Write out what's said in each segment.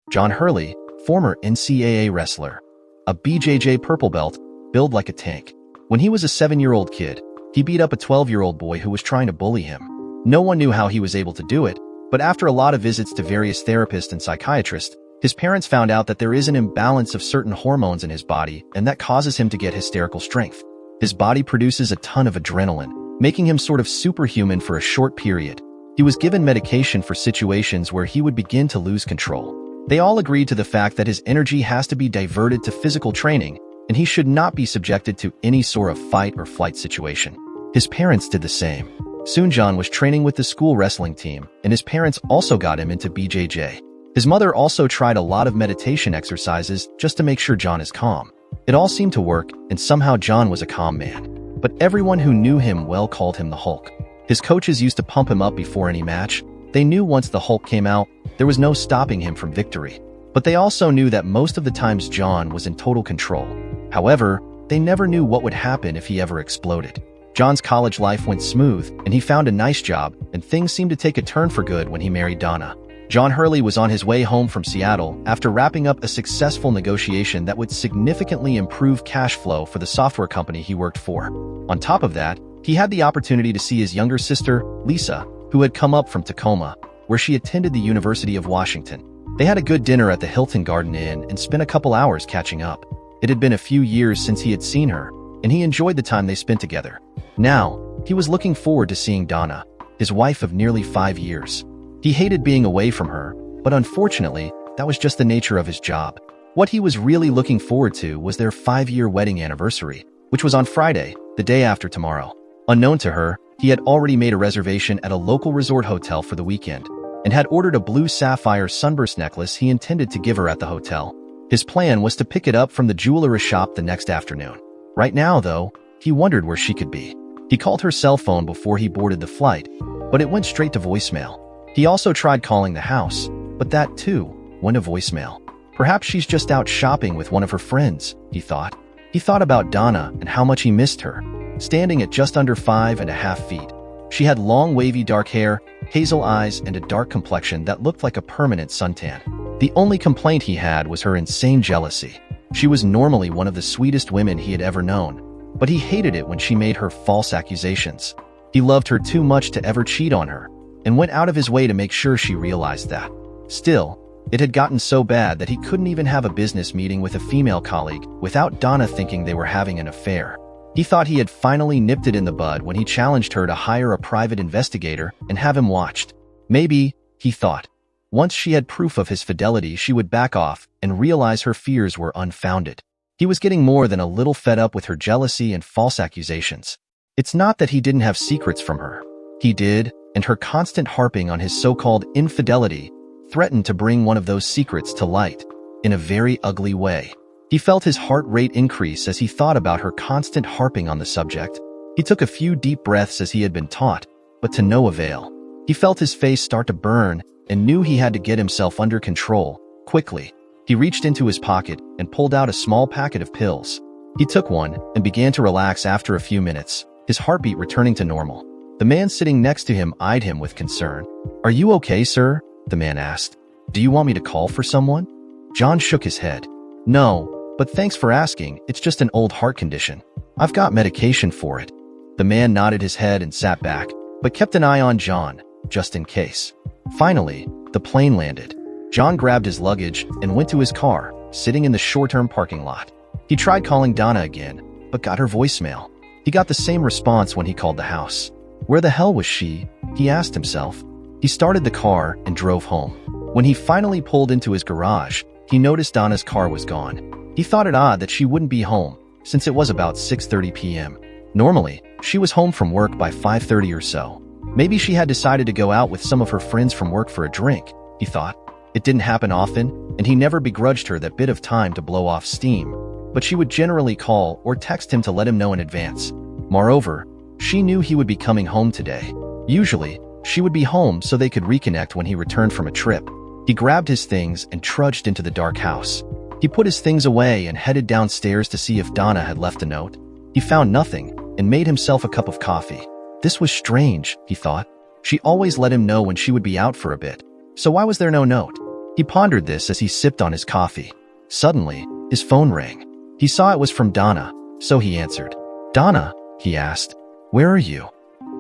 John Hurley, former NCAA wrestler, a BJJ purple belt, built like a tank. When he was a 7-year-old kid, he beat up a 12-year-old boy who was trying to bully him. No one knew how he was able to do it, but after a lot of visits to various therapists and psychiatrists, his parents found out that there is an imbalance of certain hormones in his body, and that causes him to get hysterical strength. His body produces a ton of adrenaline, making him sort of superhuman for a short period. He was given medication for situations where he would begin to lose control. They all agreed to the fact that his energy has to be diverted to physical training, and he should not be subjected to any sort of fight or flight situation. His parents did the same. Soon John was training with the school wrestling team, and his parents also got him into BJJ. His mother also tried a lot of meditation exercises just to make sure John is calm. It all seemed to work, and somehow John was a calm man. But everyone who knew him well called him the Hulk. His coaches used to pump him up before any match. They knew once the Hulk came out, there was no stopping him from victory. But they also knew that most of the times John was in total control. However, they never knew what would happen if he ever exploded. John's college life went smooth, and he found a nice job, and things seemed to take a turn for good when he married Donna. John Hurley was on his way home from Seattle after wrapping up a successful negotiation that would significantly improve cash flow for the software company he worked for. On top of that, he had the opportunity to see his younger sister, Lisa, who had come up from Tacoma, where she attended the University of Washington. They had a good dinner at the Hilton Garden Inn and spent a couple hours catching up. It had been a few years since he had seen her, and he enjoyed the time they spent together. Now, he was looking forward to seeing Donna, his wife of nearly 5 years. He hated being away from her, but unfortunately, that was just the nature of his job. What he was really looking forward to was their 5-year wedding anniversary, which was on Friday, the day after tomorrow. Unknown to her, he had already made a reservation at a local resort hotel for the weekend, and had ordered a blue sapphire sunburst necklace he intended to give her at the hotel. His plan was to pick it up from the jewelry shop the next afternoon. Right now, though, he wondered where she could be. He called her cell phone before he boarded the flight, but it went straight to voicemail. He also tried calling the house, but that too went to voicemail. Perhaps she's just out shopping with one of her friends, he thought. He thought about Donna and how much he missed her. Standing at just under 5.5 feet, she had long wavy dark hair, hazel eyes, and a dark complexion that looked like a permanent suntan. The only complaint he had was her insane jealousy. She was normally one of the sweetest women he had ever known, but he hated it when she made her false accusations. He loved her too much to ever cheat on her, and went out of his way to make sure she realized that. Still, it had gotten so bad that he couldn't even have a business meeting with a female colleague without Donna thinking they were having an affair. He thought he had finally nipped it in the bud when he challenged her to hire a private investigator and have him watched. Maybe, he thought, once she had proof of his fidelity, she would back off and realize her fears were unfounded. He was getting more than a little fed up with her jealousy and false accusations. It's not that he didn't have secrets from her. He did, and her constant harping on his so-called infidelity threatened to bring one of those secrets to light in a very ugly way. He felt his heart rate increase as he thought about her constant harping on the subject. He took a few deep breaths as he had been taught, but to no avail. He felt his face start to burn and knew he had to get himself under control, quickly. He reached into his pocket and pulled out a small packet of pills. He took one and began to relax after a few minutes, his heartbeat returning to normal. The man sitting next to him eyed him with concern. "Are you okay, sir?" the man asked. "Do you want me to call for someone?" John shook his head. "No, but thanks for asking. It's just an old heart condition. I've got medication for it." The man nodded his head and sat back, but kept an eye on John, just in case. Finally, the plane landed. John grabbed his luggage and went to his car, sitting in the short-term parking lot. He tried calling Donna again, but got her voicemail. He got the same response when he called the house. Where the hell was she? He asked himself. He started the car and drove home. When he finally pulled into his garage, he noticed Donna's car was gone. He thought it odd that she wouldn't be home, since it was about 6:30 p.m. Normally, she was home from work by 5:30 or so. Maybe she had decided to go out with some of her friends from work for a drink, he thought. It didn't happen often, and he never begrudged her that bit of time to blow off steam, but she would generally call or text him to let him know in advance. Moreover, she knew he would be coming home today. Usually, she would be home so they could reconnect when he returned from a trip. He grabbed his things and trudged into the dark house. He put his things away and headed downstairs to see if Donna had left a note. He found nothing and made himself a cup of coffee. This was strange, he thought. She always let him know when she would be out for a bit. So why was there no note? He pondered this as he sipped on his coffee. Suddenly, his phone rang. He saw it was from Donna, so he answered. "Donna," he asked, "where are you?"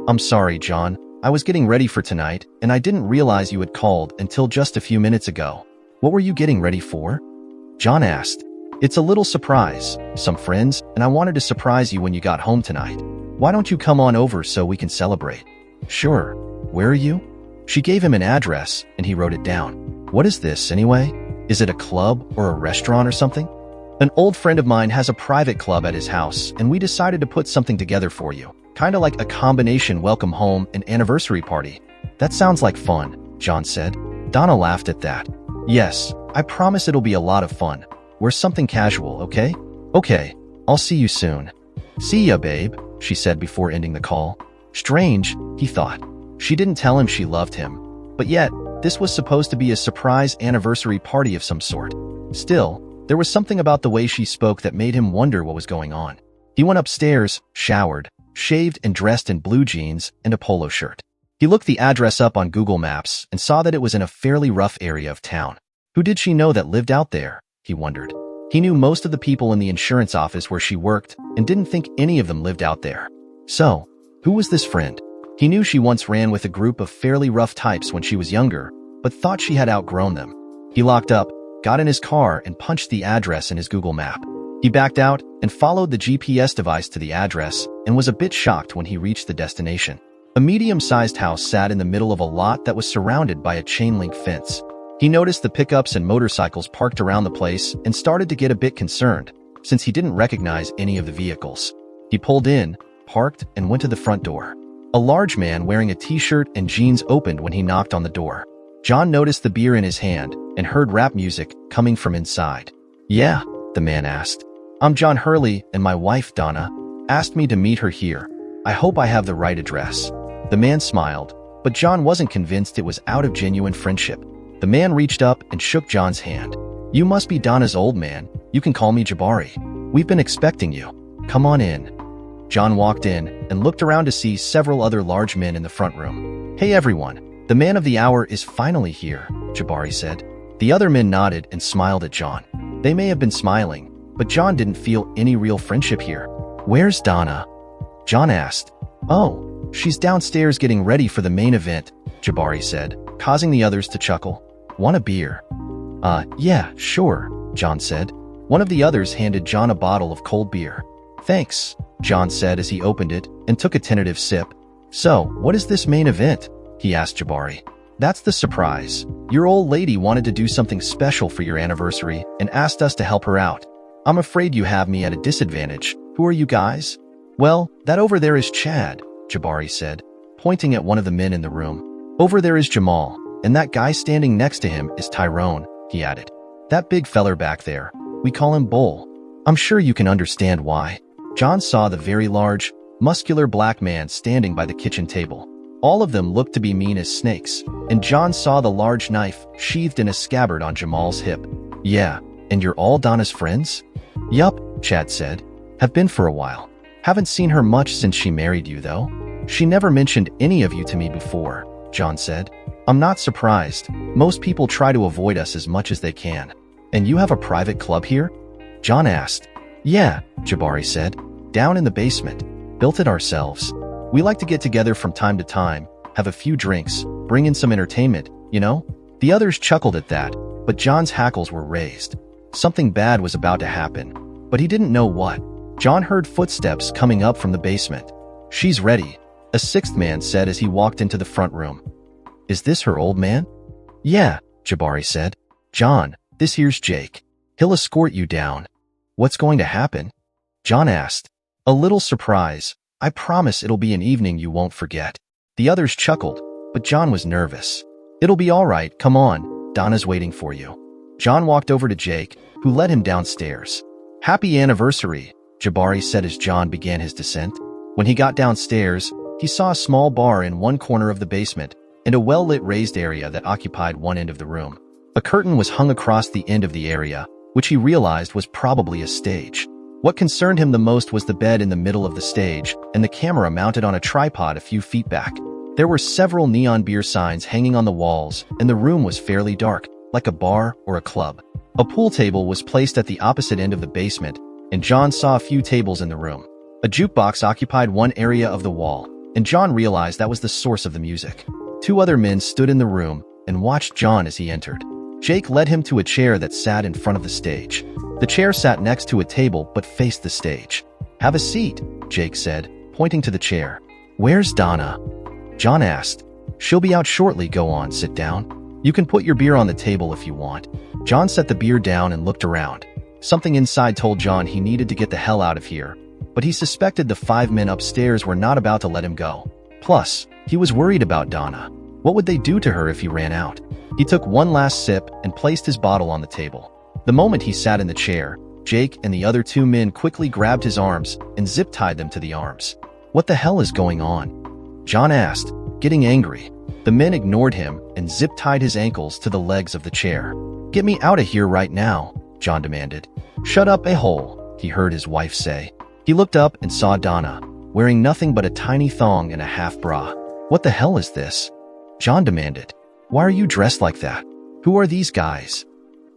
"I'm sorry, John. I was getting ready for tonight, and I didn't realize you had called until just a few minutes ago." "What were you getting ready for?" John asked. "It's a little surprise, some friends, and I wanted to surprise you when you got home tonight. Why don't you come on over so we can celebrate?" "Sure. Where are you?" She gave him an address, and he wrote it down. "What is this, anyway? Is it a club or a restaurant or something?" "An old friend of mine has a private club at his house, and we decided to put something together for you. Kinda like a combination welcome home and anniversary party." "That sounds like fun," John said. Donna laughed at that. "Yes, I promise it'll be a lot of fun. Wear something casual, okay?" "Okay, I'll see you soon." "See ya, babe," she said before ending the call. Strange, he thought. She didn't tell him she loved him. But yet, this was supposed to be a surprise anniversary party of some sort. Still, there was something about the way she spoke that made him wonder what was going on. He went upstairs, showered, shaved and dressed in blue jeans and a polo shirt. He looked the address up on Google Maps and saw that it was in a fairly rough area of town. Who did she know that lived out there? He wondered. He knew most of the people in the insurance office where she worked and didn't think any of them lived out there. So, who was this friend? He knew she once ran with a group of fairly rough types when she was younger, but thought she had outgrown them. He locked up, got in his car, and punched the address in his Google map. He backed out and followed the GPS device to the address and was a bit shocked when he reached the destination. A medium-sized house sat in the middle of a lot that was surrounded by a chain-link fence. He noticed the pickups and motorcycles parked around the place and started to get a bit concerned, since he didn't recognize any of the vehicles. He pulled in, parked, and went to the front door. A large man wearing a t-shirt and jeans opened when he knocked on the door. John noticed the beer in his hand and heard rap music coming from inside. "Yeah?" the man asked. "I'm John Hurley, and my wife, Donna, asked me to meet her here. I hope I have the right address." The man smiled, but John wasn't convinced it was out of genuine friendship. The man reached up and shook John's hand. "You must be Donna's old man. You can call me Jabari. We've been expecting you. Come on in." John walked in and looked around to see several other large men in the front room. "Hey everyone, the man of the hour is finally here," Jabari said. The other men nodded and smiled at John. They may have been smiling, but John didn't feel any real friendship here. "Where's Donna?" John asked. "Oh, she's downstairs getting ready for the main event," Jabari said, causing the others to chuckle. "Want a beer?" Yeah, sure," John said. One of the others handed John a bottle of cold beer. "Thanks," John said as he opened it and took a tentative sip. "So, what is this main event?" he asked Jabari. "That's the surprise. Your old lady wanted to do something special for your anniversary and asked us to help her out. I'm afraid you have me at a disadvantage. Who are you guys?" "Well, that over there is Chad," Jabari said, pointing at one of the men in the room. "Over there is Jamal, and that guy standing next to him is Tyrone," he added. "That big feller back there, we call him Bull. I'm sure you can understand why." John saw the very large, muscular black man standing by the kitchen table. All of them looked to be mean as snakes, and John saw the large knife sheathed in a scabbard on Jamal's hip. "Yeah, and you're all Donna's friends?" "Yup," Chad said. "Have been for a while. Haven't seen her much since she married you, though." "She never mentioned any of you to me before," John said. "I'm not surprised. Most people try to avoid us as much as they can." "And you have a private club here?" John asked. "Yeah," Jabari said. "Down in the basement. Built it ourselves. We like to get together from time to time, have a few drinks, bring in some entertainment, you know?" The others chuckled at that, but John's hackles were raised. Something bad was about to happen, but he didn't know what. John heard footsteps coming up from the basement. "She's ready," a sixth man said as he walked into the front room. "Is this her old man?" "Yeah," Jabari said. "John, this here's Jake. He'll escort you down." "What's going to happen?" John asked. "A little surprise. I promise it'll be an evening you won't forget." The others chuckled, but John was nervous. "It'll be all right, come on, Donna's waiting for you." John walked over to Jake, who led him downstairs. "Happy anniversary," Jabari said as John began his descent. When he got downstairs, he saw a small bar in one corner of the basement and a well-lit raised area that occupied one end of the room. A curtain was hung across the end of the area, which he realized was probably a stage. What concerned him the most was the bed in the middle of the stage and the camera mounted on a tripod a few feet back. There were several neon beer signs hanging on the walls, and the room was fairly dark, like a bar or a club. A pool table was placed at the opposite end of the basement, and John saw a few tables in the room. A jukebox occupied one area of the wall, and John realized that was the source of the music. Two other men stood in the room and watched John as he entered. Jake led him to a chair that sat in front of the stage. The chair sat next to a table but faced the stage. "Have a seat," Jake said, pointing to the chair. "Where's Donna?" John asked. "She'll be out shortly. Go on, sit down. You can put your beer on the table if you want." John set the beer down and looked around. Something inside told John he needed to get the hell out of here, but he suspected the 5 men upstairs were not about to let him go. Plus, he was worried about Donna. What would they do to her if he ran out? He took one last sip and placed his bottle on the table. The moment he sat in the chair, Jake and the other 2 men quickly grabbed his arms and zip-tied them to the arms. "What the hell is going on?" John asked, getting angry. The men ignored him and zip-tied his ankles to the legs of the chair. "Get me out of here right now," John demanded. "Shut up, a-hole," he heard his wife say. He looked up and saw Donna, wearing nothing but a tiny thong and a half bra. "What the hell is this?" John demanded. "Why are you dressed like that? Who are these guys?"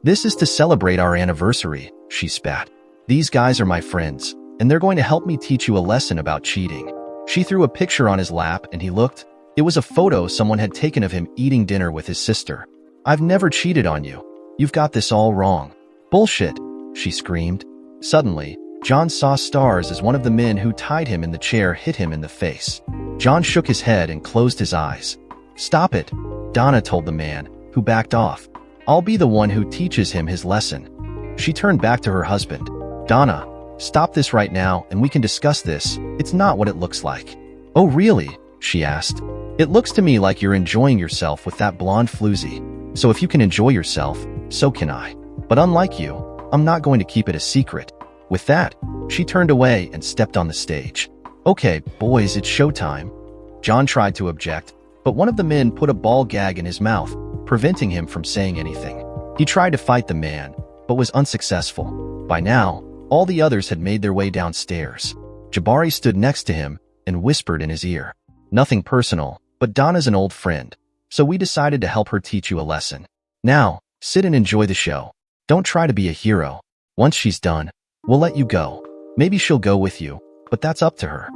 "This is to celebrate our anniversary," she spat. "These guys are my friends, and they're going to help me teach you a lesson about cheating." She threw a picture on his lap and he looked. It was a photo someone had taken of him eating dinner with his sister. "I've never cheated on you. You've got this all wrong." "Bullshit," she screamed. Suddenly, John saw stars as one of the men who tied him in the chair hit him in the face. John shook his head and closed his eyes. "Stop it," Donna told the man, who backed off. "I'll be the one who teaches him his lesson." She turned back to her husband. "Donna, stop this right now and we can discuss this. It's not what it looks like." "Oh really?" she asked. "It looks to me like you're enjoying yourself with that blonde floozy. So if you can enjoy yourself, so can I. But unlike you, I'm not going to keep it a secret." With that, she turned away and stepped on the stage. "Okay, boys, it's showtime." John tried to object, but one of the men put a ball gag in his mouth, preventing him from saying anything. He tried to fight the man, but was unsuccessful. By now, all the others had made their way downstairs. Jabari stood next to him and whispered in his ear. "Nothing personal, but Donna's an old friend, so we decided to help her teach you a lesson. Now, sit and enjoy the show. Don't try to be a hero. Once she's done, we'll let you go. Maybe she'll go with you, but that's up to her."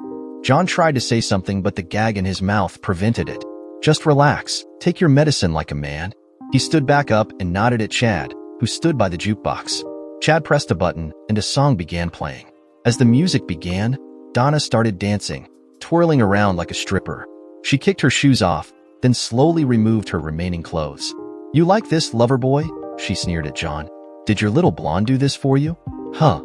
John tried to say something, but the gag in his mouth prevented it. "Just relax. Take your medicine like a man." He stood back up and nodded at Chad, who stood by the jukebox. Chad pressed a button, and a song began playing. As the music began, Donna started dancing, twirling around like a stripper. She kicked her shoes off, then slowly removed her remaining clothes. "You like this, lover boy?" she sneered at John. "Did your little blonde do this for you? Huh."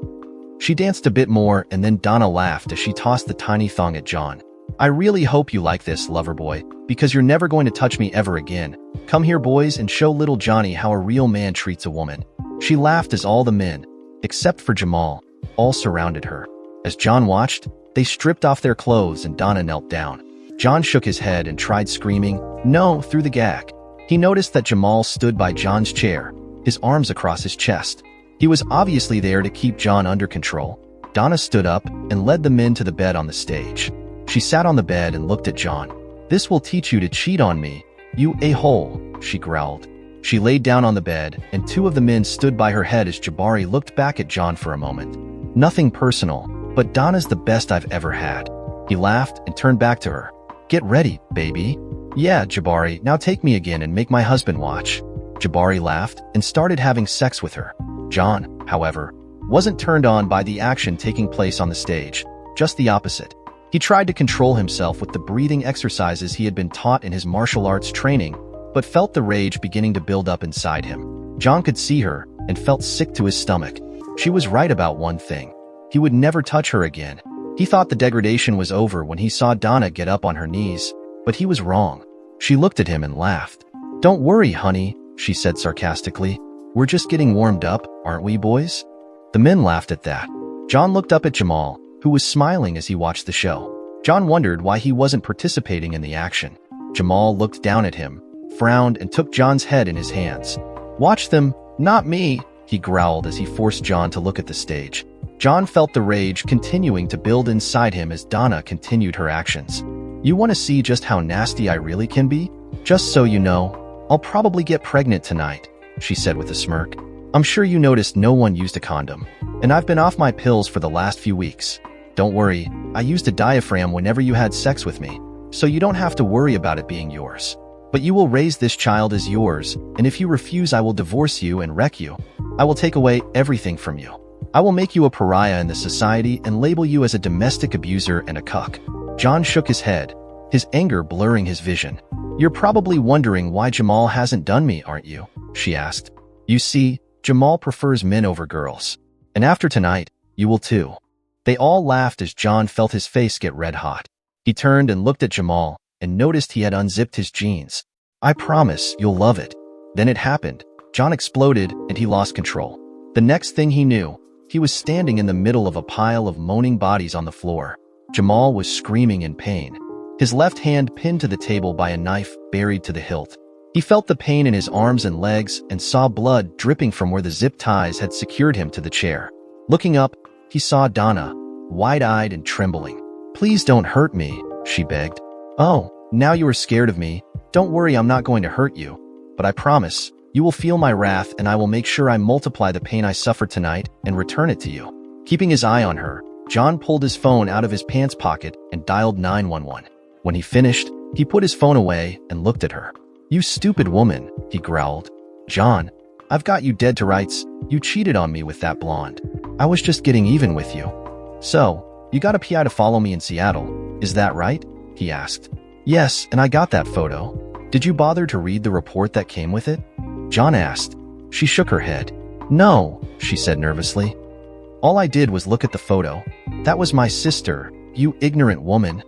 She danced a bit more, and then Donna laughed as she tossed the tiny thong at John. "I really hope you like this, lover boy, because you're never going to touch me ever again. Come here, boys, and show little Johnny how a real man treats a woman." She laughed as all the men, except for Jamal, all surrounded her. As John watched, they stripped off their clothes and Donna knelt down. John shook his head and tried screaming, "No," through the gag. He noticed that Jamal stood by John's chair, his arms across his chest. He was obviously there to keep John under control. Donna stood up and led the men to the bed on the stage. She sat on the bed and looked at John. "This will teach you to cheat on me, you a-hole," she growled. She laid down on the bed, and 2 of the men stood by her head as Jabari looked back at John for a moment. "Nothing personal, but Donna's the best I've ever had." He laughed and turned back to her. "Get ready, baby." "Yeah, Jabari, now take me again and make my husband watch." Jabari laughed and started having sex with her. John, however, wasn't turned on by the action taking place on the stage, just the opposite. He tried to control himself with the breathing exercises he had been taught in his martial arts training, but felt the rage beginning to build up inside him. John could see her and felt sick to his stomach. She was right about one thing. He would never touch her again. He thought the degradation was over when he saw Donna get up on her knees, but he was wrong. She looked at him and laughed. "Don't worry, honey," she said sarcastically. "We're just getting warmed up, aren't we, boys?" The men laughed at that. John looked up at Jamal, who was smiling as he watched the show. John wondered why he wasn't participating in the action. Jamal looked down at him, frowned, and took John's head in his hands. "Watch them, not me," he growled as he forced John to look at the stage. John felt the rage continuing to build inside him as Donna continued her actions. "You want to see just how nasty I really can be? Just so you know, I'll probably get pregnant tonight." she said with a smirk. I'm sure you noticed no one used a condom. And I've been off my pills for the last few weeks. Don't worry, I used a diaphragm whenever you had sex with me, so you don't have to worry about it being yours. But you will raise this child as yours, and if you refuse, I will divorce you and wreck you. I will take away everything from you. I will make you a pariah in the society and label you as a domestic abuser and a cuck. John shook his head, his anger blurring his vision. You're probably wondering why Jamal hasn't done me, aren't you? She asked. You see, Jamal prefers men over girls. And after tonight, you will too. They all laughed as John felt his face get red hot. He turned and looked at Jamal and noticed he had unzipped his jeans. I promise you'll love it. Then it happened. John exploded and he lost control. The next thing he knew, he was standing in the middle of a pile of moaning bodies on the floor. Jamal was screaming in pain, his left hand pinned to the table by a knife buried to the hilt. He felt the pain in his arms and legs and saw blood dripping from where the zip ties had secured him to the chair. Looking up, he saw Donna, wide-eyed and trembling. Please don't hurt me, she begged. Oh, now you are scared of me. Don't worry, I'm not going to hurt you. But I promise, you will feel my wrath and I will make sure I multiply the pain I suffered tonight and return it to you. Keeping his eye on her, John pulled his phone out of his pants pocket and dialed 911. When he finished, he put his phone away and looked at her. You stupid woman, he growled. John, I've got you dead to rights. You cheated on me with that blonde. I was just getting even with you. So, you got a PI to follow me in Seattle, is that right? He asked. Yes, and I got that photo. Did you bother to read the report that came with it? John asked. She shook her head. No, she said nervously. All I did was look at the photo. That was my sister, you ignorant woman.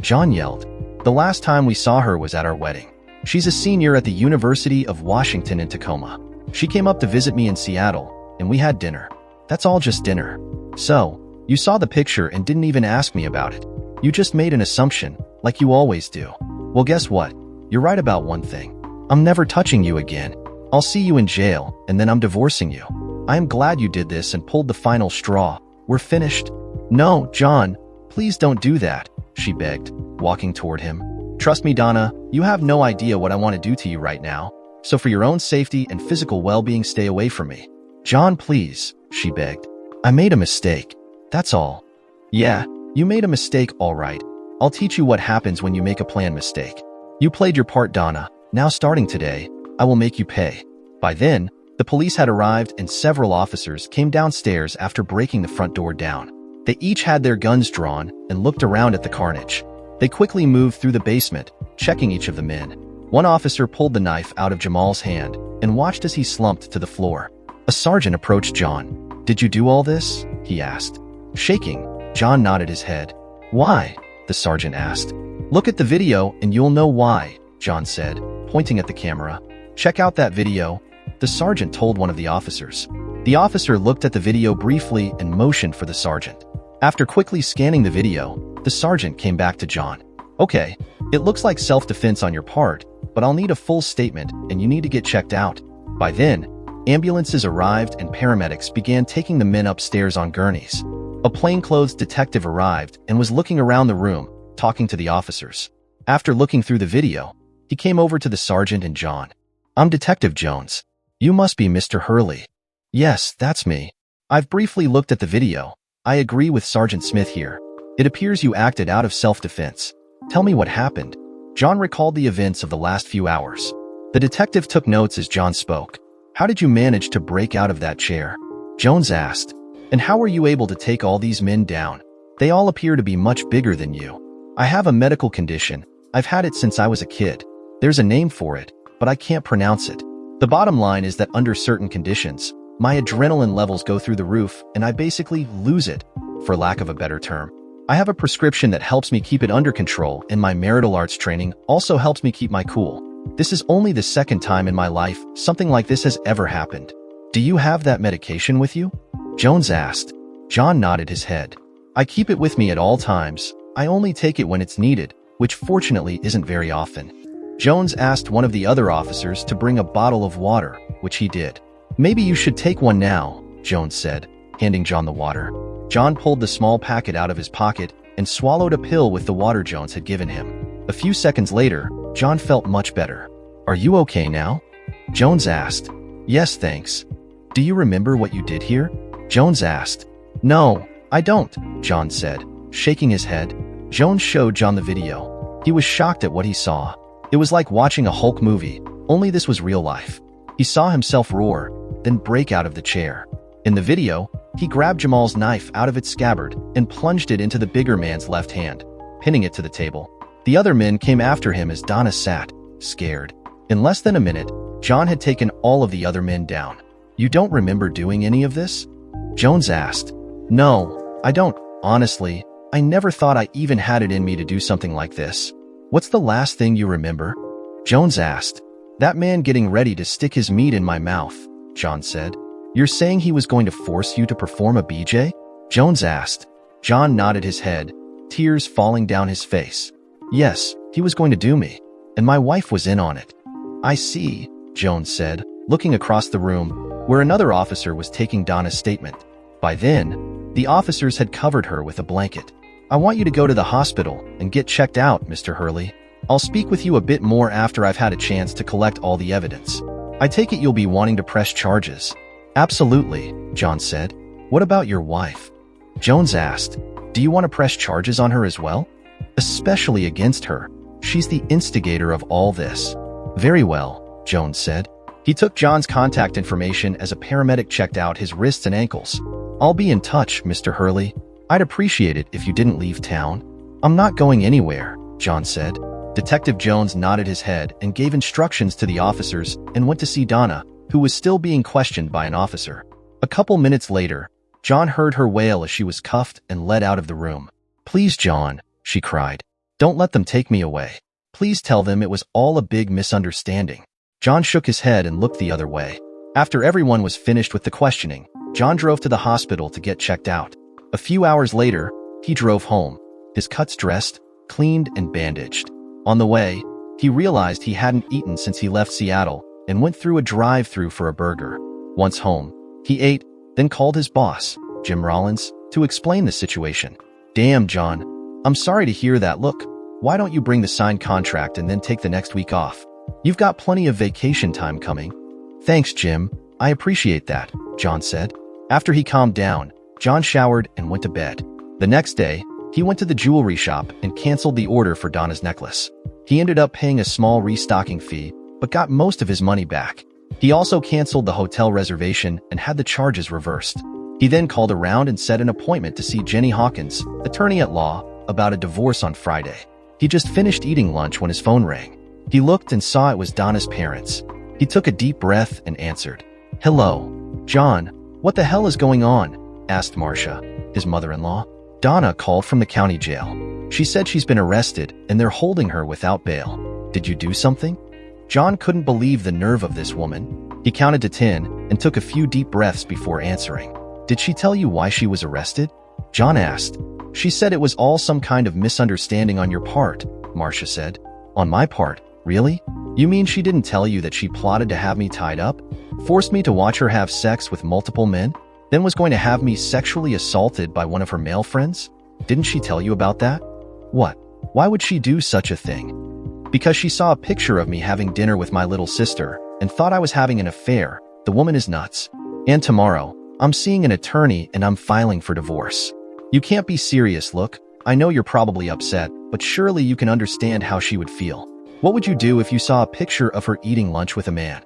John yelled. The last time we saw her was at our wedding. She's a senior at the University of Washington in Tacoma. She came up to visit me in Seattle, and we had dinner. That's all just dinner. So, you saw the picture and didn't even ask me about it. You just made an assumption, like you always do. Well, guess what? You're right about one thing. I'm never touching you again. I'll see you in jail, and then I'm divorcing you. I am glad you did this and pulled the final straw. We're finished. No, John, please don't do that, she begged, walking toward him. Trust me, Donna, you have no idea what I want to do to you right now. So for your own safety and physical well-being, stay away from me. John, please, she begged. I made a mistake. That's all. Yeah, you made a mistake, all right. I'll teach you what happens when you make a planned mistake. You played your part, Donna. Now starting today, I will make you pay. By then, the police had arrived and several officers came downstairs after breaking the front door down. They each had their guns drawn and looked around at the carnage. They quickly moved through the basement, checking each of the men. One officer pulled the knife out of Jamal's hand and watched as he slumped to the floor. A sergeant approached John. Did you do all this? He asked. Shaking, John nodded his head. Why? The sergeant asked. Look at the video and you'll know why, John said, pointing at the camera. Check out that video, the sergeant told one of the officers. The officer looked at the video briefly and motioned for the sergeant. After quickly scanning the video, the sergeant came back to John. Okay, it looks like self-defense on your part, but I'll need a full statement and you need to get checked out. By then, ambulances arrived and paramedics began taking the men upstairs on gurneys. A plainclothes detective arrived and was looking around the room, talking to the officers. After looking through the video, he came over to the sergeant and John. I'm Detective Jones. You must be Mr. Hurley. Yes, that's me. I've briefly looked at the video. I agree with Sergeant Smith here. It appears you acted out of self-defense. Tell me what happened. John recalled the events of the last few hours. The detective took notes as John spoke. How did you manage to break out of that chair? Jones asked. And how were you able to take all these men down? They all appear to be much bigger than you. I have a medical condition. I've had it since I was a kid. There's a name for it, but I can't pronounce it. The bottom line is that under certain conditions, my adrenaline levels go through the roof and I basically lose it, for lack of a better term. I have a prescription that helps me keep it under control, and my martial arts training also helps me keep my cool. This is only the second time in my life something like this has ever happened. Do you have that medication with you? Jones asked. John nodded his head. I keep it with me at all times. I only take it when it's needed, which fortunately isn't very often. Jones asked one of the other officers to bring a bottle of water, which he did. Maybe you should take one now, Jones said, handing John the water. John pulled the small packet out of his pocket and swallowed a pill with the water Jones had given him. A few seconds later, John felt much better. Are you okay now? Jones asked. Yes, thanks. Do you remember what you did here? Jones asked. No, I don't, John said, shaking his head. Jones showed John the video. He was shocked at what he saw. It was like watching a Hulk movie, only this was real life. He saw himself roar, then break out of the chair. In the video, he grabbed Jamal's knife out of its scabbard and plunged it into the bigger man's left hand, pinning it to the table. The other men came after him as Donna sat, scared. In less than a minute, John had taken all of the other men down. You don't remember doing any of this? Jones asked. No, I don't. Honestly, I never thought I even had it in me to do something like this. What's the last thing you remember? Jones asked. That man getting ready to stick his meat in my mouth, John said. You're saying he was going to force you to perform a BJ? Jones asked. John nodded his head, tears falling down his face. Yes, he was going to do me, and my wife was in on it. I see, Jones said, looking across the room, where another officer was taking Donna's statement. By then, the officers had covered her with a blanket. I want you to go to the hospital and get checked out, Mr. Hurley. I'll speak with you a bit more after I've had a chance to collect all the evidence. I take it you'll be wanting to press charges. Absolutely, John said. What about your wife? Jones asked. Do you want to press charges on her as well? Especially against her. She's the instigator of all this. Very well, Jones said. He took John's contact information as a paramedic checked out his wrists and ankles. I'll be in touch, Mr. Hurley. I'd appreciate it if you didn't leave town. I'm not going anywhere, John said. Detective Jones nodded his head and gave instructions to the officers and went to see Donna, who was still being questioned by an officer. A couple minutes later, John heard her wail as she was cuffed and led out of the room. Please, John, she cried. Don't let them take me away. Please tell them it was all a big misunderstanding. John shook his head and looked the other way. After everyone was finished with the questioning, John drove to the hospital to get checked out. A few hours later, he drove home, his cuts dressed, cleaned, and bandaged. On the way, he realized he hadn't eaten since he left Seattle and went through a drive-thru for a burger. Once home, he ate, then called his boss, Jim Rollins, to explain the situation. Damn, John. I'm sorry to hear that. Look, why don't you bring the signed contract and then take the next week off? You've got plenty of vacation time coming. Thanks, Jim. I appreciate that, John said. After he calmed down, John showered and went to bed. The next day, he went to the jewelry shop and canceled the order for Donna's necklace. He ended up paying a small restocking fee, but got most of his money back. He also canceled the hotel reservation and had the charges reversed. He then called around and set an appointment to see Jenny Hawkins, attorney at law, about a divorce on Friday. He just finished eating lunch when his phone rang. He looked and saw it was Donna's parents. He took a deep breath and answered. Hello. John, what the hell is going on? Asked Marcia, his mother-in-law. Donna called from the county jail. She said she's been arrested and they're holding her without bail. Did you do something? John couldn't believe the nerve of this woman. He counted to 10 and took a few deep breaths before answering. Did she tell you why she was arrested? John asked. She said it was all some kind of misunderstanding on your part, Marcia said. On my part? Really? You mean she didn't tell you that she plotted to have me tied up? Forced me to watch her have sex with multiple men? Then was going to have me sexually assaulted by one of her male friends? Didn't she tell you about that? What? Why would she do such a thing? Because she saw a picture of me having dinner with my little sister and thought I was having an affair. The woman is nuts. And tomorrow, I'm seeing an attorney and I'm filing for divorce. You can't be serious. Look, I know you're probably upset, but surely you can understand how she would feel. What would you do if you saw a picture of her eating lunch with a man?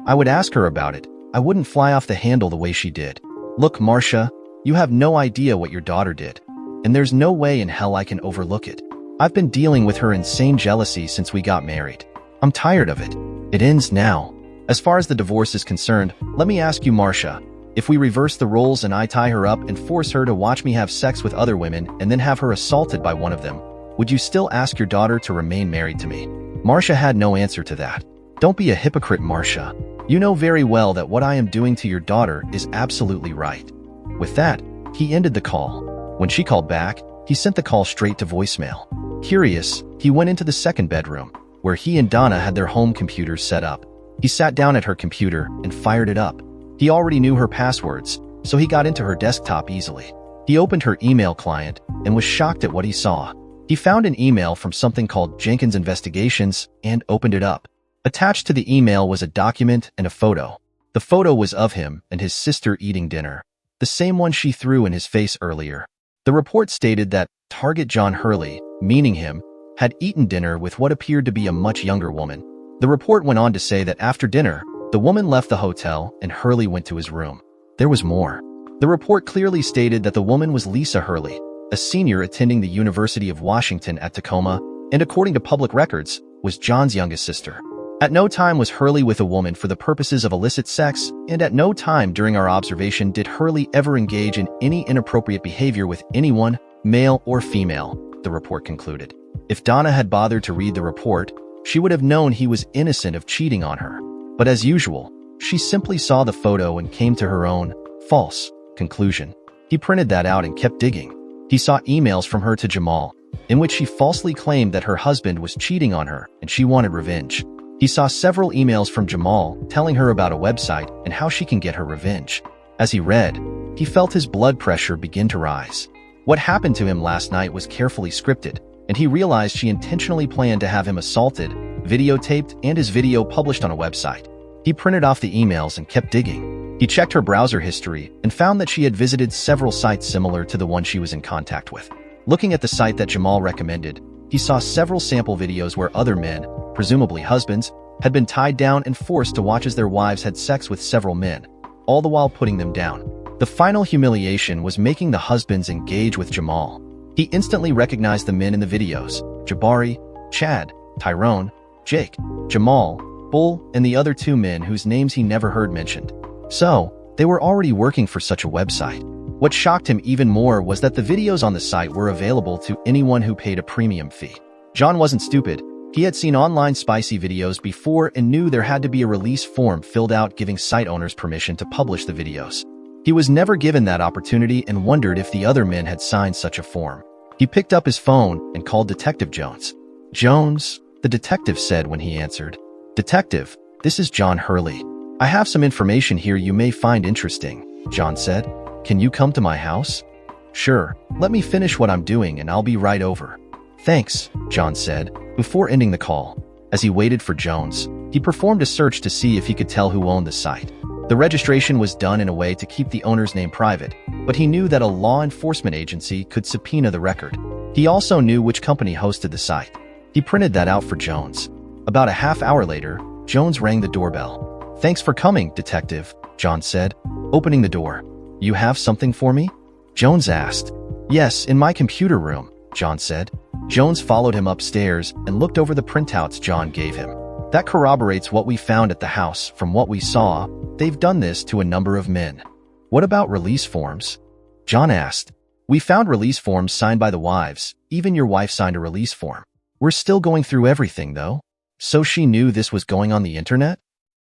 I would ask her about it. I wouldn't fly off the handle the way she did. Look, Marcia, you have no idea what your daughter did. And there's no way in hell I can overlook it. I've been dealing with her insane jealousy since we got married. I'm tired of it. It ends now. As far as the divorce is concerned, let me ask you, Marcia, if we reverse the roles and I tie her up and force her to watch me have sex with other women and then have her assaulted by one of them, would you still ask your daughter to remain married to me? Marcia had no answer to that. Don't be a hypocrite, Marcia. You know very well that what I am doing to your daughter is absolutely right. With that, he ended the call. When she called back, he sent the call straight to voicemail. Curious, he went into the second bedroom, where he and Donna had their home computers set up. He sat down at her computer and fired it up. He already knew her passwords, so he got into her desktop easily. He opened her email client and was shocked at what he saw. He found an email from something called Jenkins Investigations and opened it up. Attached to the email was a document and a photo. The photo was of him and his sister eating dinner, the same one she threw in his face earlier. The report stated that target John Hurley, meaning him, had eaten dinner with what appeared to be a much younger woman. The report went on to say that after dinner, the woman left the hotel and Hurley went to his room. There was more. The report clearly stated that the woman was Lisa Hurley, a senior attending the University of Washington at Tacoma, and according to public records, was John's youngest sister. At no time was Hurley with a woman for the purposes of illicit sex, and at no time during our observation did Hurley ever engage in any inappropriate behavior with anyone, male or female, the report concluded. If Donna had bothered to read the report, she would have known he was innocent of cheating on her. But as usual, she simply saw the photo and came to her own false conclusion. He printed that out and kept digging. He saw emails from her to Jamal, in which she falsely claimed that her husband was cheating on her and she wanted revenge. He saw several emails from Jamal telling her about a website and how she can get her revenge. As he read, he felt his blood pressure begin to rise. What happened to him last night was carefully scripted, and he realized she intentionally planned to have him assaulted, videotaped, and his video published on a website. He printed off the emails and kept digging. He checked her browser history and found that she had visited several sites similar to the one she was in contact with. Looking at the site that Jamal recommended, he saw several sample videos where other men, presumably husbands, had been tied down and forced to watch as their wives had sex with several men, all the while putting them down. The final humiliation was making the husbands engage with Jamal. He instantly recognized the men in the videos: Jabari, Chad, Tyrone, Jake, Jamal, Bull, and the other two men whose names he never heard mentioned. So, they were already working for such a website. What shocked him even more was that the videos on the site were available to anyone who paid a premium fee. John wasn't stupid. He had seen online spicy videos before and knew there had to be a release form filled out giving site owners permission to publish the videos. He was never given that opportunity and wondered if the other men had signed such a form. He picked up his phone and called Detective Jones. "Jones," the detective said when he answered. "Detective, this is John Hurley. I have some information here you may find interesting," John said. "Can you come to my house?" "Sure, let me finish what I'm doing and I'll be right over." "Thanks," John said, before ending the call. As he waited for Jones, he performed a search to see if he could tell who owned the site. The registration was done in a way to keep the owner's name private, but he knew that a law enforcement agency could subpoena the record. He also knew which company hosted the site. He printed that out for Jones. About a half hour later, Jones rang the doorbell. "Thanks for coming, Detective," John said, opening the door. "You have something for me?" Jones asked. "Yes, in my computer room," John said. Jones followed him upstairs and looked over the printouts John gave him. "That corroborates what we found at the house. From what we saw, they've done this to a number of men." "What about release forms?" John asked. "We found release forms signed by the wives. Even your wife signed a release form. We're still going through everything, though." "So she knew this was going on the internet?"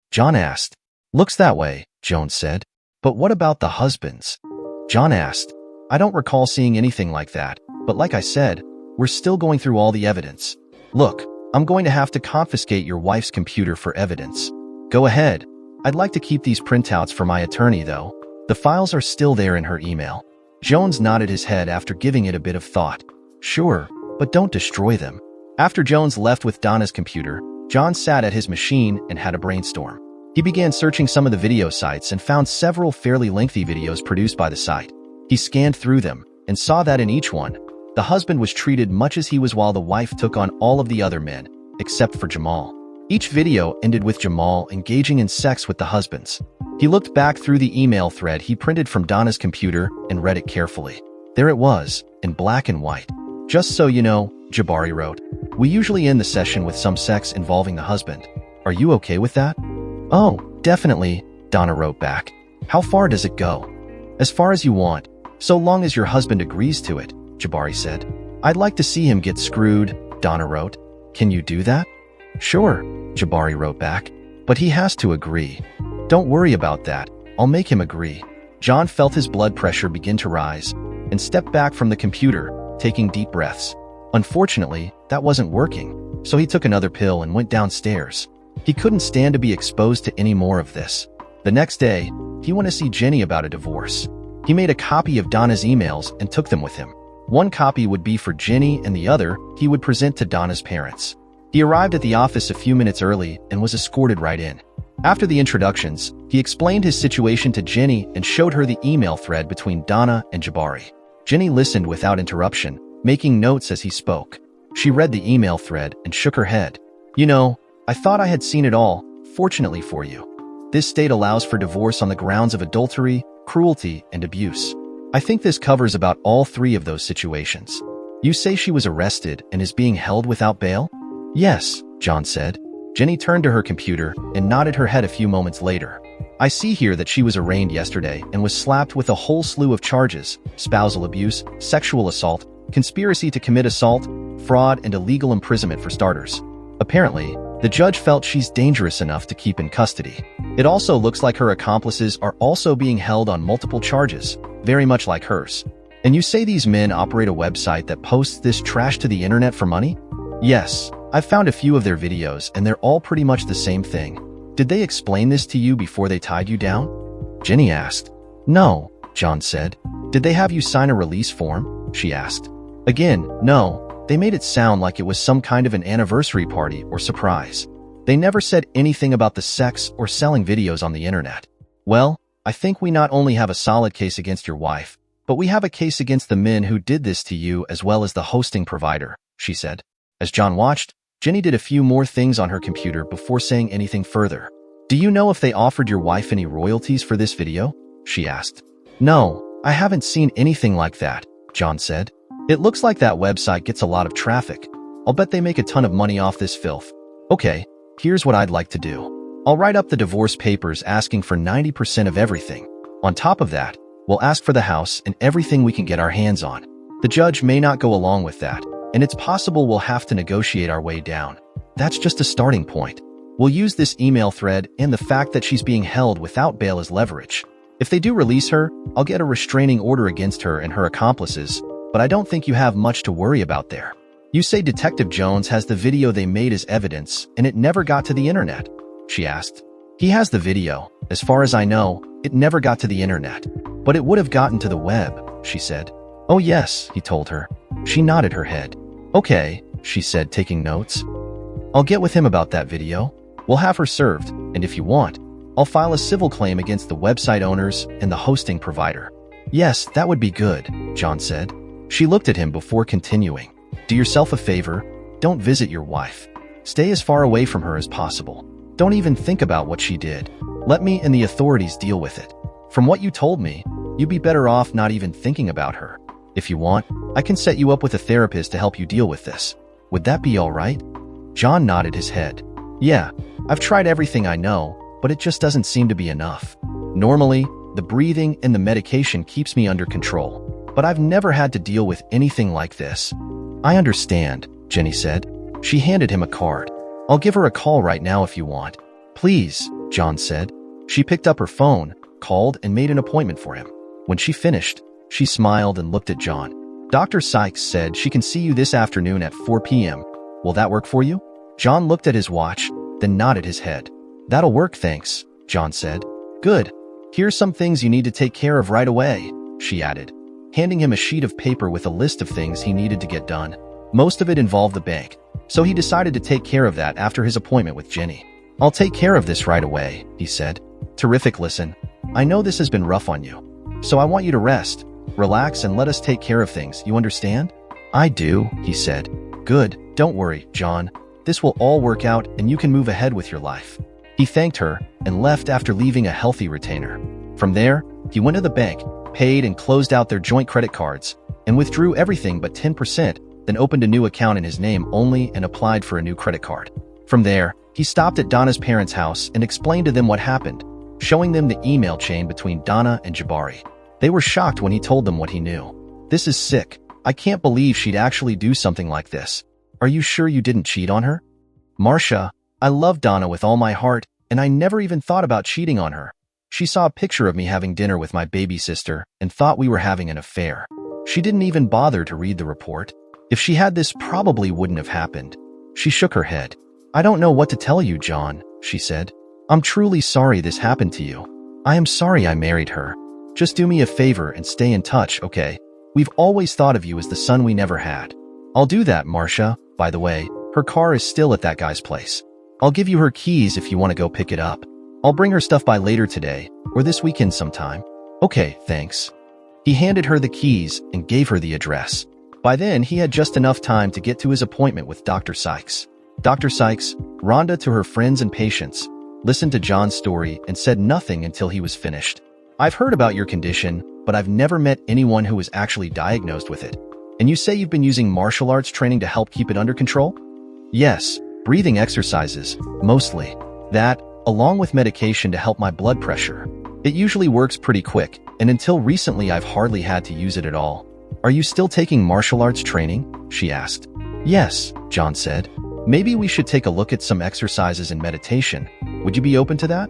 John asked. "Looks that way," Jones said. "But what about the husbands?" John asked. "I don't recall seeing anything like that, but like I said, we're still going through all the evidence. Look, I'm going to have to confiscate your wife's computer for evidence." "Go ahead. I'd like to keep these printouts for my attorney, though. The files are still there in her email." Jones nodded his head after giving it a bit of thought. "Sure, but don't destroy them." After Jones left with Donna's computer, John sat at his machine and had a brainstorm. He began searching some of the video sites and found several fairly lengthy videos produced by the site. He scanned through them and saw that in each one, the husband was treated much as he was while the wife took on all of the other men, except for Jamal. Each video ended with Jamal engaging in sex with the husbands. He looked back through the email thread he printed from Donna's computer and read it carefully. There it was, in black and white. "Just so you know," Jabari wrote, "we usually end the session with some sex involving the husband. Are you okay with that?" "Oh, definitely," Donna wrote back. "How far does it go?" "As far as you want, so long as your husband agrees to it," Jabari said. "I'd like to see him get screwed," Donna wrote. "Can you do that?" "Sure," Jabari wrote back. "But he has to agree." "Don't worry about that. I'll make him agree." John felt his blood pressure begin to rise and stepped back from the computer, taking deep breaths. Unfortunately, that wasn't working, so he took another pill and went downstairs. He couldn't stand to be exposed to any more of this. The next day, he went to see Jenny about a divorce. He made a copy of Donna's emails and took them with him. One copy would be for Jenny and the other he would present to Donna's parents. He arrived at the office a few minutes early and was escorted right in. After the introductions, he explained his situation to Jenny and showed her the email thread between Donna and Jabari. Jenny listened without interruption, making notes as he spoke. She read the email thread and shook her head. "You know, I thought I had seen it all, fortunately for you. This state allows for divorce on the grounds of adultery, cruelty, and abuse. I think this covers about all three of those situations. You say she was arrested and is being held without bail?" "Yes," John said. Jenny turned to her computer and nodded her head a few moments later. "I see here that she was arraigned yesterday and was slapped with a whole slew of charges: spousal abuse, sexual assault, conspiracy to commit assault, fraud, and illegal imprisonment for starters. Apparently, the judge felt she's dangerous enough to keep in custody. It also looks like her accomplices are also being held on multiple charges, very much like hers. And you say these men operate a website that posts this trash to the internet for money?" "Yes. I've found a few of their videos and they're all pretty much the same thing. Did they explain this to you before they tied you down?" Jenny asked. "No," John said. "Did they have you sign a release form?" she asked. Again, no. They made it sound like it was some kind of an anniversary party or surprise. They never said anything about the sex or selling videos on the internet. "Well, I think we not only have a solid case against your wife, but we have a case against the men who did this to you as well as the hosting provider," she said. As John watched, Jenny did a few more things on her computer before saying anything further. "Do you know if they offered your wife any royalties for this video?" she asked. "No, I haven't seen anything like that," John said. "It looks like that website gets a lot of traffic. I'll bet they make a ton of money off this filth. Okay, here's what I'd like to do. I'll write up the divorce papers asking for 90% of everything. On top of that, we'll ask for the house and everything we can get our hands on. The judge may not go along with that, and it's possible we'll have to negotiate our way down. That's just a starting point. We'll use this email thread and the fact that she's being held without bail as leverage. If they do release her, I'll get a restraining order against her and her accomplices, but I don't think you have much to worry about there. You say Detective Jones has the video they made as evidence and it never got to the internet?" she asked. "He has the video. As far as I know, it never got to the internet. But it would have gotten to the web," she said. "Oh yes," he told her. She nodded her head. "Okay," she said, taking notes. "I'll get with him about that video. We'll have her served, and if you want, I'll file a civil claim against the website owners and the hosting provider." "Yes, that would be good," John said. She looked at him before continuing. "Do yourself a favor. Don't visit your wife. Stay as far away from her as possible. Don't even think about what she did. Let me and the authorities deal with it. From what you told me, you'd be better off not even thinking about her. If you want, I can set you up with a therapist to help you deal with this. Would that be all right?" John nodded his head. "Yeah, I've tried everything I know, but it just doesn't seem to be enough. Normally, the breathing and the medication keeps me under control, but I've never had to deal with anything like this." "I understand," Jenny said. She handed him a card. "I'll give her a call right now if you want." "Please," John said. She picked up her phone, called, and made an appointment for him. When she finished, she smiled and looked at John. "Dr. Sykes said she can see you this afternoon at 4 p.m. Will that work for you?" John looked at his watch, then nodded his head. "That'll work, thanks," John said. "Good. Here's some things you need to take care of right away," she added, handing him a sheet of paper with a list of things he needed to get done. Most of it involved the bank, so he decided to take care of that after his appointment with Jenny. "I'll take care of this right away," he said. "Terrific. Listen, I know this has been rough on you, so I want you to rest, relax, and let us take care of things, you understand?" "I do," he said. "Good. Don't worry, John. This will all work out and you can move ahead with your life." He thanked her and left after leaving a healthy retainer. From there, he went to the bank, paid and closed out their joint credit cards, and withdrew everything but 10%, then opened a new account in his name only and applied for a new credit card. From there, he stopped at Donna's parents' house and explained to them what happened, showing them the email chain between Donna and Jabari. They were shocked when he told them what he knew. "This is sick. I can't believe she'd actually do something like this. Are you sure you didn't cheat on her?" "Marcia, I love Donna with all my heart, and I never even thought about cheating on her. She saw a picture of me having dinner with my baby sister and thought we were having an affair. She didn't even bother to read the report. If she had, this probably wouldn't have happened." She shook her head. "I don't know what to tell you, John," she said. "I'm truly sorry this happened to you. I am sorry I married her. Just do me a favor and stay in touch, okay? We've always thought of you as the son we never had." "I'll do that, Marcia. By the way, her car is still at that guy's place. I'll give you her keys if you want to go pick it up." I'll bring her stuff by later today, or this weekend sometime. Okay, thanks. He handed her the keys and gave her the address. By then, he had just enough time to get to his appointment with Dr. Sykes. Dr. Sykes, Rhonda to her friends and patients, listened to John's story and said nothing until he was finished. I've heard about your condition, but I've never met anyone who was actually diagnosed with it. And you say you've been using martial arts training to help keep it under control? Yes, breathing exercises, mostly. That, along with medication to help my blood pressure. It usually works pretty quick, and until recently I've hardly had to use it at all. Are you still taking martial arts training? She asked. Yes, John said. Maybe we should take a look at some exercises and meditation. Would you be open to that?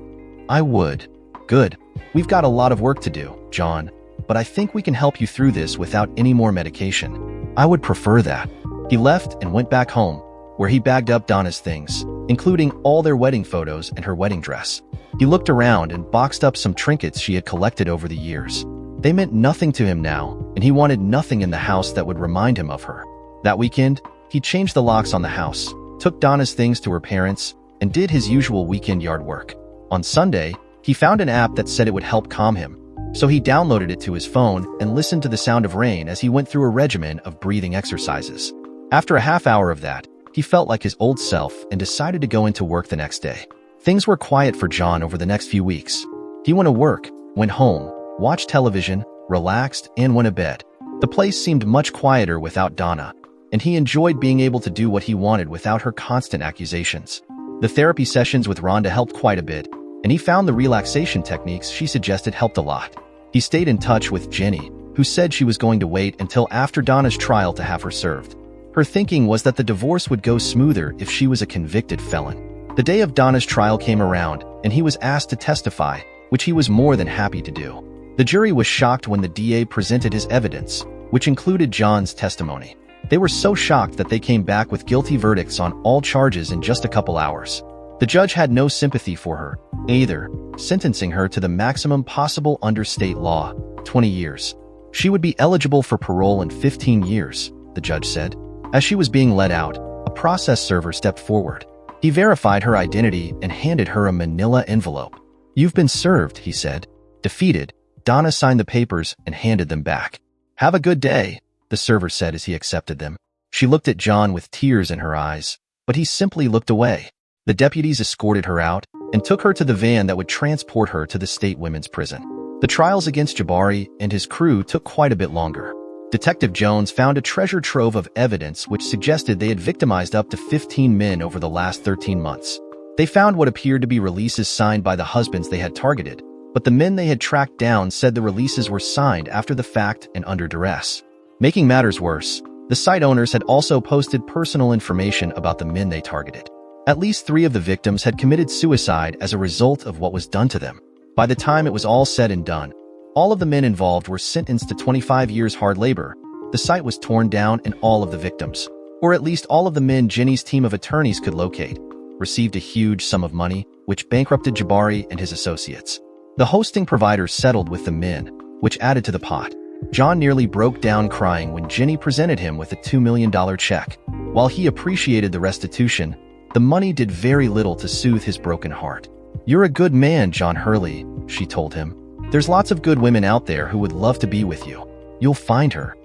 I would. Good. We've got a lot of work to do, John, but I think we can help you through this without any more medication. I would prefer that. He left and went back home, where he bagged up Donna's things, including all their wedding photos and her wedding dress. He looked around and boxed up some trinkets she had collected over the years. They meant nothing to him now, and he wanted nothing in the house that would remind him of her. That weekend, he changed the locks on the house, took Donna's things to her parents, and did his usual weekend yard work. On Sunday, he found an app that said it would help calm him, so he downloaded it to his phone and listened to the sound of rain as he went through a regimen of breathing exercises. After a half hour of that, he felt like his old self and decided to go into work the next day. Things were quiet for John over the next few weeks. He went to work, went home, watched television, relaxed, and went to bed. The place seemed much quieter without Donna, and he enjoyed being able to do what he wanted without her constant accusations. The therapy sessions with Rhonda helped quite a bit, and he found the relaxation techniques she suggested helped a lot. He stayed in touch with Jenny, who said she was going to wait until after Donna's trial to have her served. Her thinking was that the divorce would go smoother if she was a convicted felon. The day of Donna's trial came around, and he was asked to testify, which he was more than happy to do. The jury was shocked when the DA presented his evidence, which included John's testimony. They were so shocked that they came back with guilty verdicts on all charges in just a couple hours. The judge had no sympathy for her, either, sentencing her to the maximum possible under state law, 20 years. She would be eligible for parole in 15 years, the judge said. As she was being let out, a process server stepped forward. He verified her identity and handed her a manila envelope. You've been served, he said. Defeated, Donna signed the papers and handed them back. Have a good day, the server said as he accepted them. She looked at John with tears in her eyes, but he simply looked away. The deputies escorted her out and took her to the van that would transport her to the state women's prison. The trials against Jabari and his crew took quite a bit longer. Detective Jones found a treasure trove of evidence which suggested they had victimized up to 15 men over the last 13 months. They found what appeared to be releases signed by the husbands they had targeted, but the men they had tracked down said the releases were signed after the fact and under duress. Making matters worse, the site owners had also posted personal information about the men they targeted. At least 3 of the victims had committed suicide as a result of what was done to them. By the time it was all said and done, all of the men involved were sentenced to 25 years hard labor. The site was torn down and all of the victims, or at least all of the men Jenny's team of attorneys could locate, received a huge sum of money, which bankrupted Jabari and his associates. The hosting providers settled with the men, which added to the pot. John nearly broke down crying when Jenny presented him with a $2 million check. While he appreciated the restitution, the money did very little to soothe his broken heart. You're a good man, John Hurley, she told him. There's lots of good women out there who would love to be with you. You'll find her.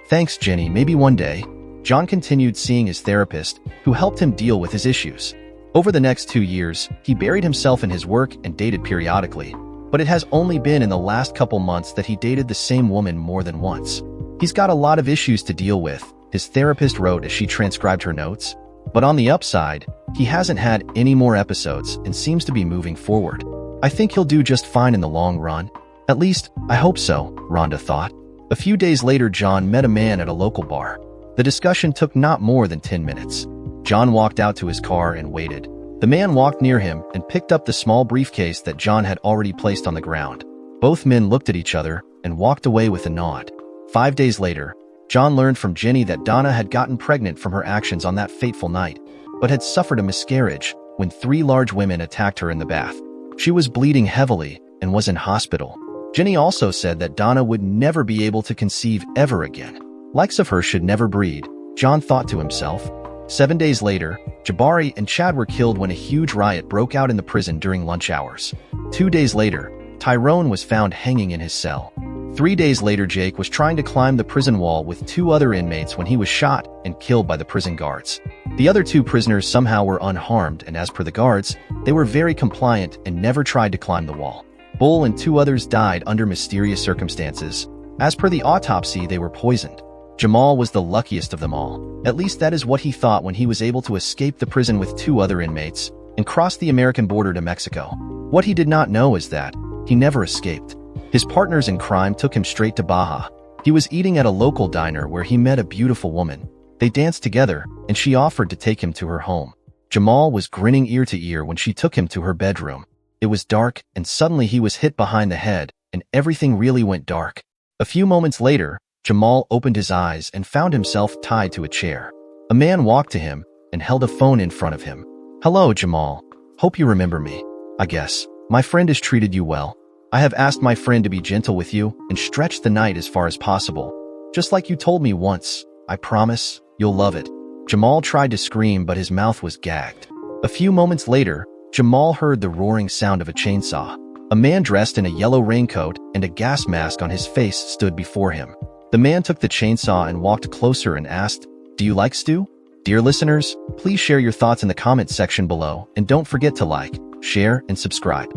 Thanks, Jenny, maybe one day. John continued seeing his therapist, who helped him deal with his issues. Over the next 2 years, he buried himself in his work and dated periodically, but it has only been in the last couple months that he dated the same woman more than once. He's got a lot of issues to deal with, his therapist wrote as she transcribed her notes. But on the upside, he hasn't had any more episodes and seems to be moving forward. I think he'll do just fine in the long run. At least, I hope so, Rhonda thought. A few days later, John met a man at a local bar. The discussion took not more than 10 minutes. John walked out to his car and waited. The man walked near him and picked up the small briefcase that John had already placed on the ground. Both men looked at each other and walked away with a nod. 5 days later, John learned from Jenny that Donna had gotten pregnant from her actions on that fateful night, but had suffered a miscarriage when 3 large women attacked her in the bath. She was bleeding heavily and was in hospital. Jenny also said that Donna would never be able to conceive ever again. Likes of her should never breed, John thought to himself. 7 days later, Jabari and Chad were killed when a huge riot broke out in the prison during lunch hours. 2 days later, Tyrone was found hanging in his cell. 3 days later, Jake was trying to climb the prison wall with 2 other inmates when he was shot and killed by the prison guards. The other 2 prisoners somehow were unharmed, and as per the guards, they were very compliant and never tried to climb the wall. Bull and 2 others died under mysterious circumstances. As per the autopsy, they were poisoned. Jamal was the luckiest of them all. At least that is what he thought when he was able to escape the prison with 2 other inmates and cross the American border to Mexico. What he did not know is that he never escaped. His partners in crime took him straight to Baja. He was eating at a local diner where he met a beautiful woman. They danced together, and she offered to take him to her home. Jamal was grinning ear to ear when she took him to her bedroom. It was dark, and suddenly he was hit behind the head, and everything really went dark. A few moments later, Jamal opened his eyes and found himself tied to a chair. A man walked to him and held a phone in front of him. "Hello, Jamal. Hope you remember me. I guess. My friend has treated you well. I have asked my friend to be gentle with you and stretch the night as far as possible. Just like you told me once. I promise, you'll love it." Jamal tried to scream, but his mouth was gagged. A few moments later, Jamal heard the roaring sound of a chainsaw. A man dressed in a yellow raincoat and a gas mask on his face stood before him. The man took the chainsaw and walked closer and asked, "Do you like stew?" Dear listeners, please share your thoughts in the comments section below, and don't forget to like, share, and subscribe.